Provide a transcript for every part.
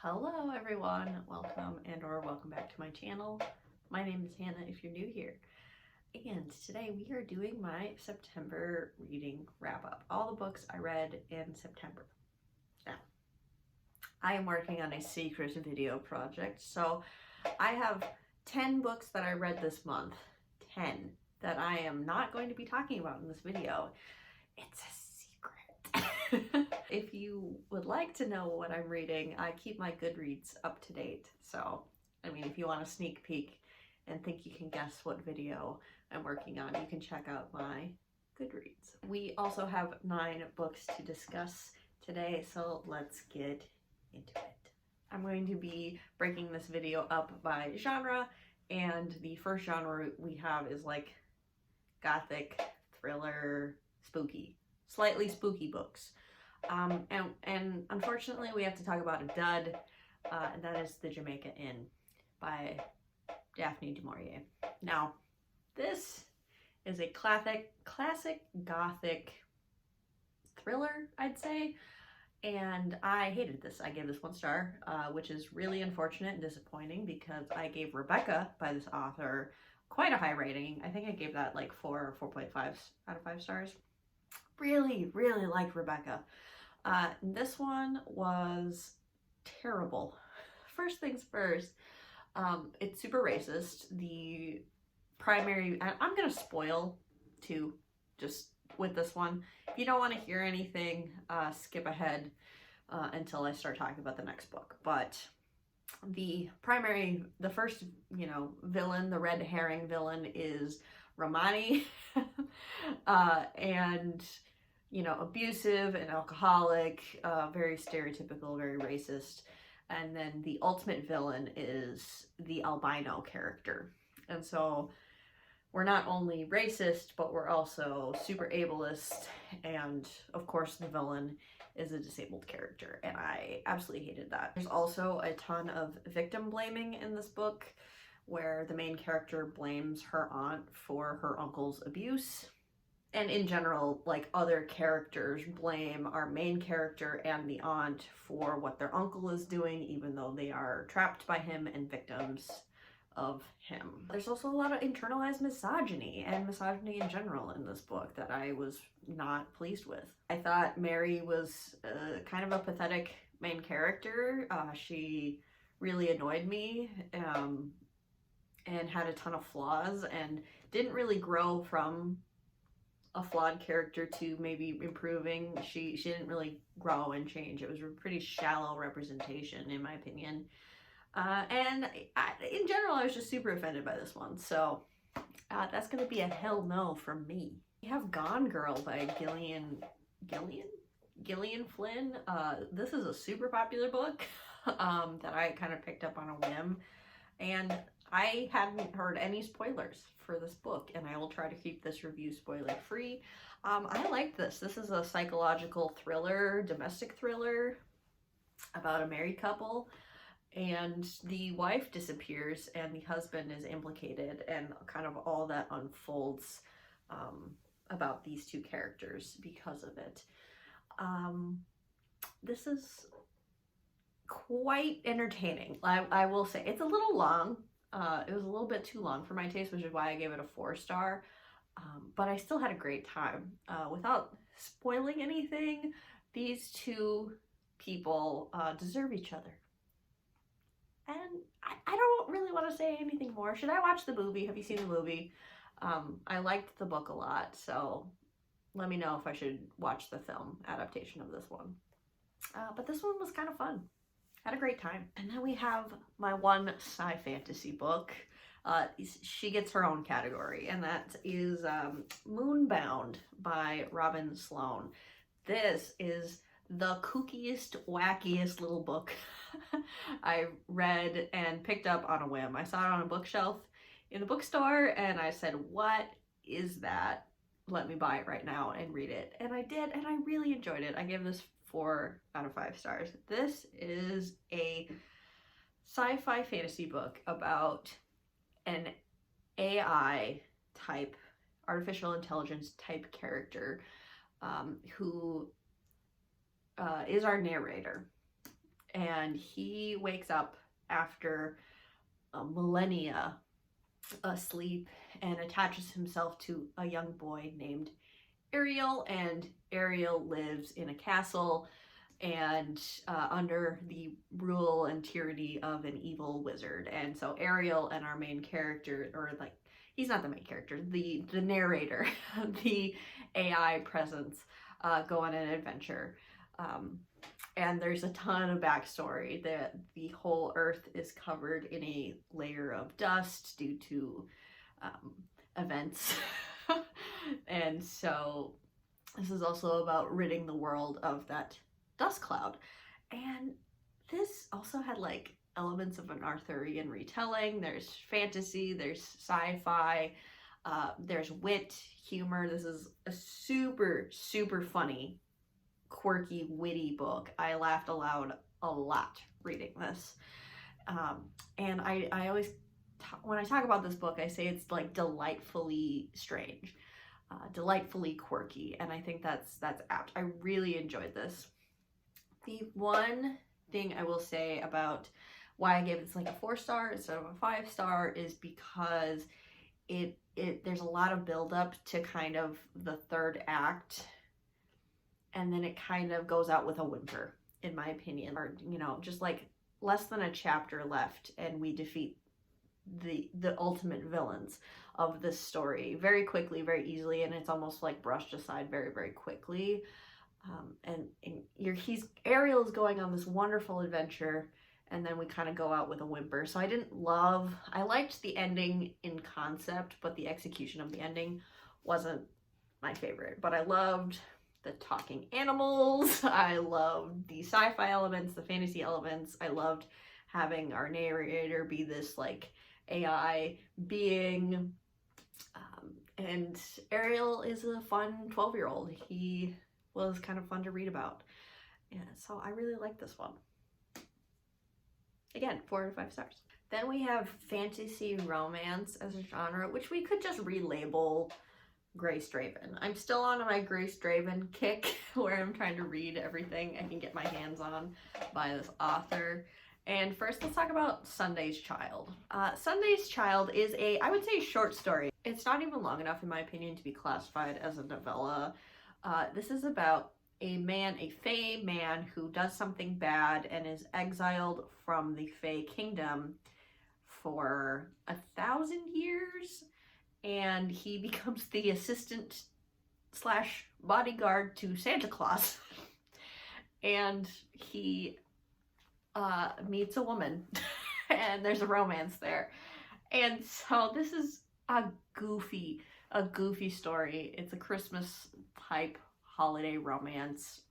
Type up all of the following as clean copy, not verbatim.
Hello everyone, welcome or welcome back to my channel. My name is Hannah if you're new here. And today we are doing my September reading wrap up. All the books I read in September. Now, I am working on a secret video project, so I have 10 books that I read this month. 10 that I am not going to be talking about in this video. It's a secret. If you would like to know what I'm reading, I keep my Goodreads up to date. So, I mean, if you want a sneak peek and think you can guess what video I'm working on, you can check out my Goodreads. We also have 9 books to discuss today, so let's get into it. I'm going to be breaking this video up by genre, and the first genre we have is like Gothic, thriller, spooky, slightly spooky books. And unfortunately we have to talk about a dud, and that is The Jamaica Inn by Daphne du Maurier. Now, this is a classic Gothic thriller, I'd say, and I hated this. I gave this 1 star, which is really unfortunate and disappointing because I gave Rebecca by this author quite a high rating. I think I gave that like 4 or 4.5 out of 5 stars. Really liked Rebecca. This one was terrible. First things first, it's super racist. The primary, I'm gonna spoil too, just with this one. If you don't want to hear anything, skip ahead until I start talking about the next book. But the first, villain, the red herring villain is Romani, and abusive and alcoholic, very stereotypical, very racist. And then the ultimate villain is the albino character. And so we're not only racist, but we're also super ableist. And of course the villain is a disabled character. And I absolutely hated that. There's also a ton of victim blaming in this book, where the main character blames her aunt for her uncle's abuse. And in general, like, other characters blame our main character and the aunt for what their uncle is doing, even though they are trapped by him and victims of him. There's also a lot of internalized misogyny and misogyny in general in this book that I was not pleased with. I thought Mary was kind of a pathetic main character. She really annoyed me and had a ton of flaws and didn't really grow from a flawed character to maybe improving. She didn't really grow and change. It was a pretty shallow representation, in my opinion. And in general, I was just super offended by this one. So that's going to be a hell no from me. We have Gone Girl by Gillian Flynn. This is a super popular book that I kind of picked up on a whim. And I hadn't heard any spoilers for this book, and I will try to keep this review spoiler free. I liked this. This is a psychological thriller, domestic thriller about a married couple, and the wife disappears and the husband is implicated, and kind of all that unfolds about these two characters because of it. This is quite entertaining. I will say it's a little long. It was a little bit too long for my taste, which is why I gave it a 4 star. But I still had a great time. Without spoiling anything, these two people deserve each other. And I don't really want to say anything more. Should I watch the movie? Have you seen the movie? I liked the book a lot, so let me know if I should watch the film adaptation of this one. But this one was kind of fun. Had a great time. And then we have my one SciFantasy book. She gets her own category, and that is Moonbound by Robin Sloan. This is the kookiest, wackiest little book I read and picked up on a whim. I saw it on a bookshelf in the bookstore, and I said, what is that? Let me buy it right now and read it. And I did, and I really enjoyed it. I gave this 4 out of 5 stars. This is a sci-fi fantasy book about an AI type, artificial intelligence type character who is our narrator. and he wakes up after a millennia asleep and attaches himself to a young boy named Ariel, and Ariel lives in a castle and under the rule and tyranny of an evil wizard. And so Ariel and our main character, or like, he's not the main character, the narrator, the AI presence, go on an adventure. And there's a ton of backstory that the whole earth is covered in a layer of dust due to events. And so this is also about ridding the world of that dust cloud. And this also had like elements of an Arthurian retelling. There's fantasy, there's sci-fi, there's wit, humor. This is a super, super funny, quirky, witty book. I laughed aloud a lot reading this. And I always, when I talk about this book, I say it's like delightfully strange, delightfully quirky, and I think that's apt. I really enjoyed this. The one thing I will say about why I gave this like a 4-star instead of a 5-star is because there's a lot of buildup to kind of the third act, and then it kind of goes out with a whimper, in my opinion. Or, you know, just like less than a chapter left and we defeat the ultimate villains of this story very quickly, very easily, and it's almost like brushed aside very, very quickly. And Ariel's going on this wonderful adventure, and then we kind of go out with a whimper. So I liked the ending in concept, but the execution of the ending wasn't my favorite. But I loved the talking animals, I loved the sci-fi elements, the fantasy elements, I loved having our narrator be this like AI being, and Ariel is a fun 12-year-old. He was kind of fun to read about. Yeah, so I really like this one. Again, 4 out of 5 stars. Then we have fantasy romance as a genre, which we could just relabel Grace Draven. I'm still on my Grace Draven kick where I'm trying to read everything I can get my hands on by this author. And first, let's talk about Sunday's Child. Sunday's Child is I would say, short story. It's not even long enough, in my opinion, to be classified as a novella. This is about a Fae man who does something bad and is exiled from the Fae kingdom for 1,000 years, and he becomes the assistant / bodyguard to Santa Claus. And he meets a woman and there's a romance there. And so this is a goofy story. It's a Christmas type holiday romance.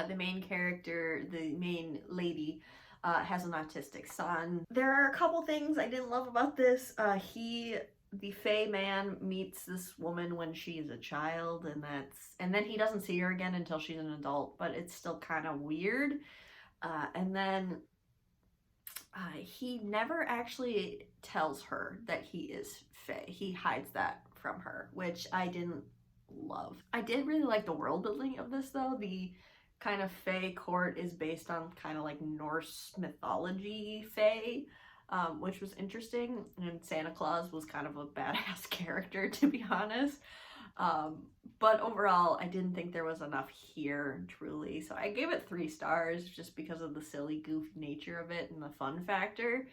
The main character, the main lady, has an autistic son. There are a couple things I didn't love about this. The Fae man meets this woman when she is a child, and then he doesn't see her again until she's an adult, but it's still kind of weird. And then he never actually tells her that he is Fae. He hides that from her, which I didn't love. I did really like the world building of this, though. The kind of Fae court is based on kind of like Norse mythology Fae, which was interesting, and Santa Claus was kind of a badass character, to be honest. But overall, I didn't think there was enough here, truly. So I gave it 3 stars just because of the silly, goofy nature of it and the fun factor,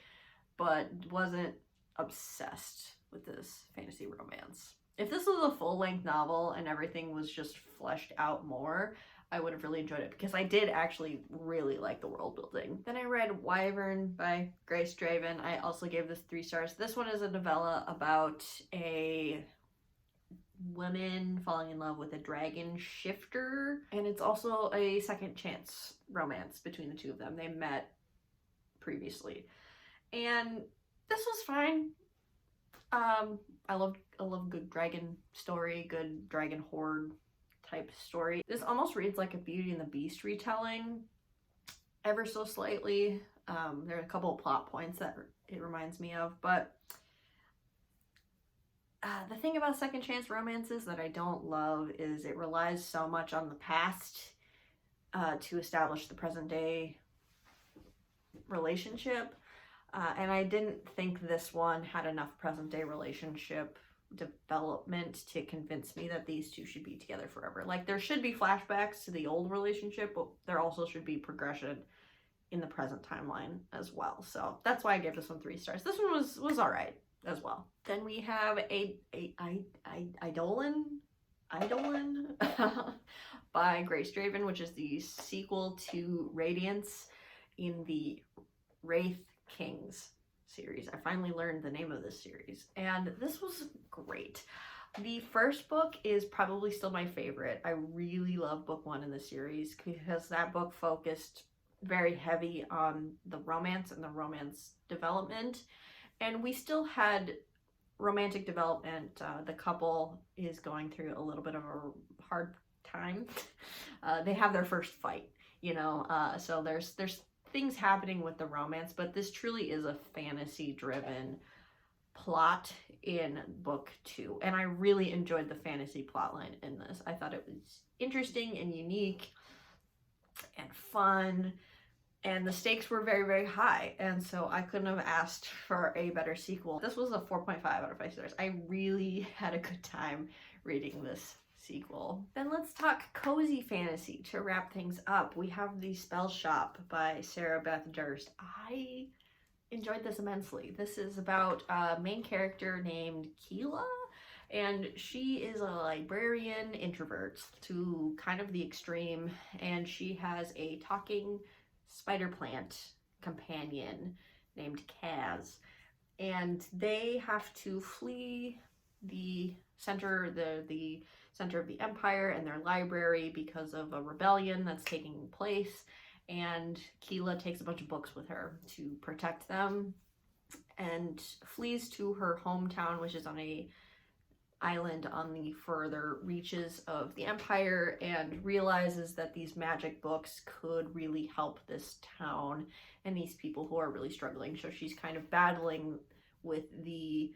but wasn't obsessed with this fantasy romance. If this was a full-length novel and everything was just fleshed out more, I would have really enjoyed it, because I did actually really like the world building. Then I read Wyvern by Grace Draven. I also gave this 3 stars. This one is a novella about a woman falling in love with a dragon shifter, and it's also a second chance romance between the two of them. They met previously, and this was fine. I love good dragon story, good dragon horde type story. This almost reads like a Beauty and the Beast retelling, ever so slightly. There are a couple of plot points that it reminds me of, but the thing about second chance romances that I don't love is it relies so much on the past to establish the present day relationship. And I didn't think this one had enough present day relationship development to convince me that these two should be together forever. Like, there should be flashbacks to the old relationship, but there also should be progression in the present timeline as well. So that's why I gave this one 3 stars. This one was all right as well. Then we have Eidolon by Grace Draven, which is the sequel to Radiance in the Wraith Kings series. I finally learned the name of this series, and this was great. The first book is probably still my favorite. I really love book 1 in the series because that book focused very heavy on the romance and the romance development, and we still had romantic development. The couple is going through a little bit of a hard time. They have their first fight, you know, so there's things happening with the romance, but this truly is a fantasy driven plot in book 2, and I really enjoyed the fantasy plotline in this. I thought it was interesting and unique and fun, and the stakes were very, very high, and so I couldn't have asked for a better sequel. This was a 4.5 out of 5 stars. I really had a good time reading this sequel. Then let's talk cozy fantasy to wrap things up. We have The Spell Shop by Sarah Beth Durst. I enjoyed this immensely. This is about a main character named Keela, and she is a librarian introvert to kind of the extreme, and she has a talking spider plant companion named Kaz, and they have to flee the center of the empire and their library because of a rebellion that's taking place, and Keela takes a bunch of books with her to protect them and flees to her hometown, which is on a island on the further reaches of the empire, and realizes that these magic books could really help this town and these people who are really struggling. So she's kind of battling with the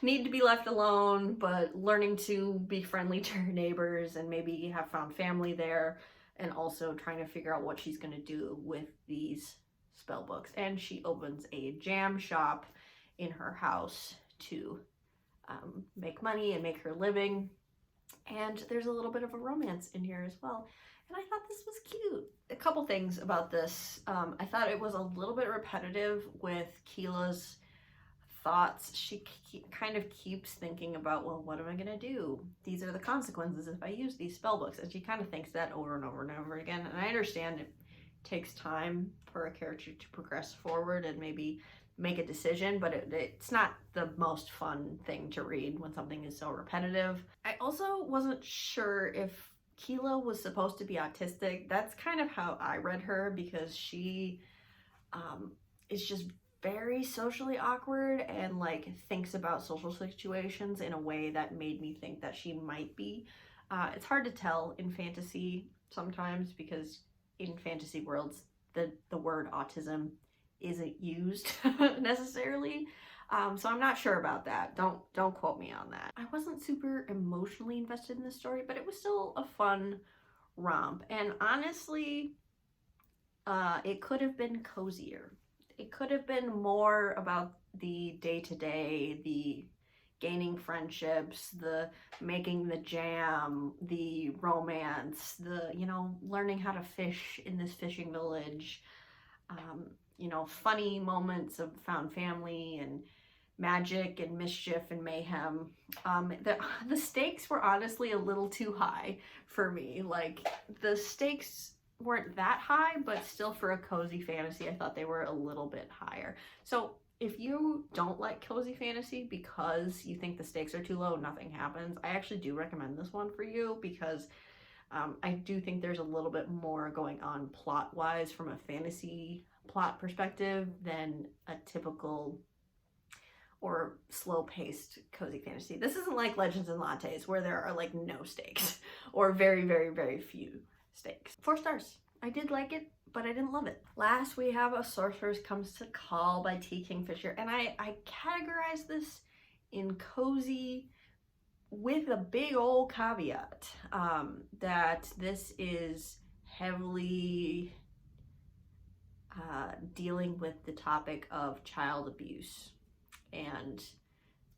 need to be left alone, but learning to be friendly to her neighbors and maybe have found family there, and also trying to figure out what she's going to do with these spell books. And she opens a jam shop in her house to make money and make her living, and there's a little bit of a romance in here as well, and I thought this was cute. A couple things about this. I thought it was a little bit repetitive with Keela's thoughts. She kind of keeps thinking about, well, what am I gonna do? These are the consequences if I use these spell books, and she kind of thinks that over and over and over again. And I understand it takes time for a character to progress forward and maybe make a decision, but it's not the most fun thing to read when something is so repetitive. I also wasn't sure if Keela was supposed to be autistic. That's kind of how I read her, because she is just very socially awkward and like thinks about social situations in a way that made me think that she might be. It's hard to tell in fantasy sometimes, because in fantasy worlds the word autism isn't used necessarily, so I'm not sure about that. Don't quote me on that. I wasn't super emotionally invested in this story, but it was still a fun romp, and honestly it could have been cozier. It could have been more about the day-to-day, the gaining friendships, the making the jam, the romance, the, you know, learning how to fish in this fishing village, you know, funny moments of found family and magic and mischief and mayhem. The stakes were honestly a little too high for me. Like, the stakes weren't that high, but still for a cozy fantasy, I thought they were a little bit higher. So if you don't like cozy fantasy because you think the stakes are too low, nothing happens, I actually do recommend this one for you, because I do think there's a little bit more going on plot-wise from a fantasy plot perspective than a typical or slow-paced cozy fantasy. This isn't like Legends and Lattes, where there are like no stakes or very, very, very few stakes. 4 stars. I did like it, but I didn't love it. Last, we have A Sorceress Comes to Call by T. Kingfisher, and I categorize this in cozy with a big old caveat that this is heavily dealing with the topic of child abuse and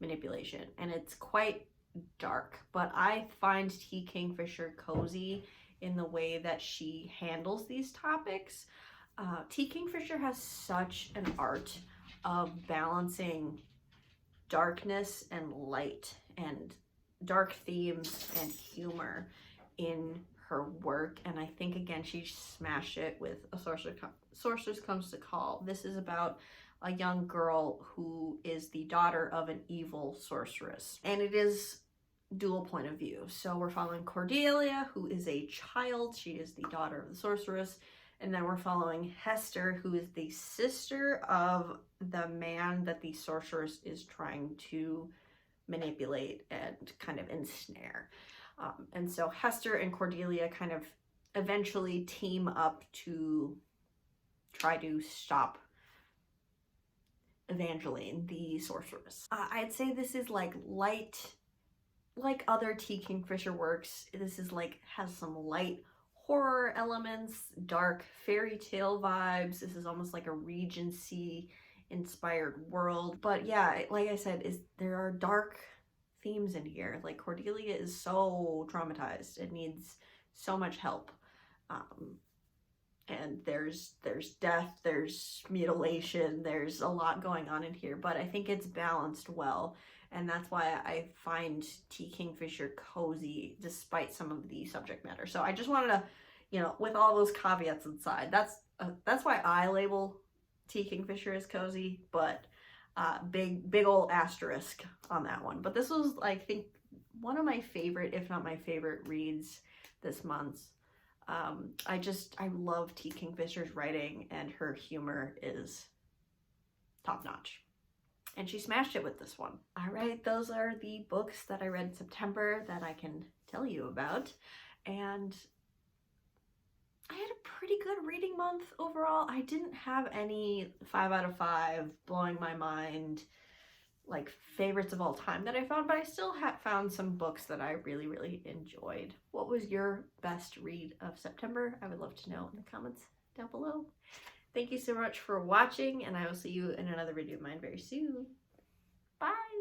manipulation, and it's quite dark, but I find T. Kingfisher cozy in the way that she handles these topics. T. Kingfisher has such an art of balancing darkness and light and dark themes and humor in her work, and I think again she smashed it with A Sorceress Comes to Call. This is about a young girl who is the daughter of an evil sorceress, and it is dual point of view. So we're following Cordelia, who is a child. She is the daughter of the sorceress. And then we're following Hester, who is the sister of the man that the sorceress is trying to manipulate and kind of ensnare. And so Hester and Cordelia kind of eventually team up to try to stop Evangeline, the sorceress. I'd say this is like light, like other T. Kingfisher works. This is like, has some light horror elements, dark fairy tale vibes. This is almost like a Regency inspired world. But yeah, like I said, there are dark themes in here. Like Cordelia is so traumatized. It needs so much help. And there's death, there's mutilation, there's a lot going on in here, but I think it's balanced well. And that's why I find T. Kingfisher cozy despite some of the subject matter. So I just wanted to, you know, with all those caveats inside, that's why I label T. Kingfisher as cozy, but big old asterisk on that one. But this was, I think, one of my favorite, if not my favorite reads this month. I love T. Kingfisher's writing, and her humor is top notch. And she smashed it with this one. All right, those are the books that I read in September that I can tell you about. And I had a pretty good reading month overall. I didn't have any 5 out of 5 blowing my mind, like favorites of all time that I found, but I still found some books that I really, really enjoyed. What was your best read of September? I would love to know in the comments down below. Thank you so much for watching, and I will see you in another video of mine very soon. Bye!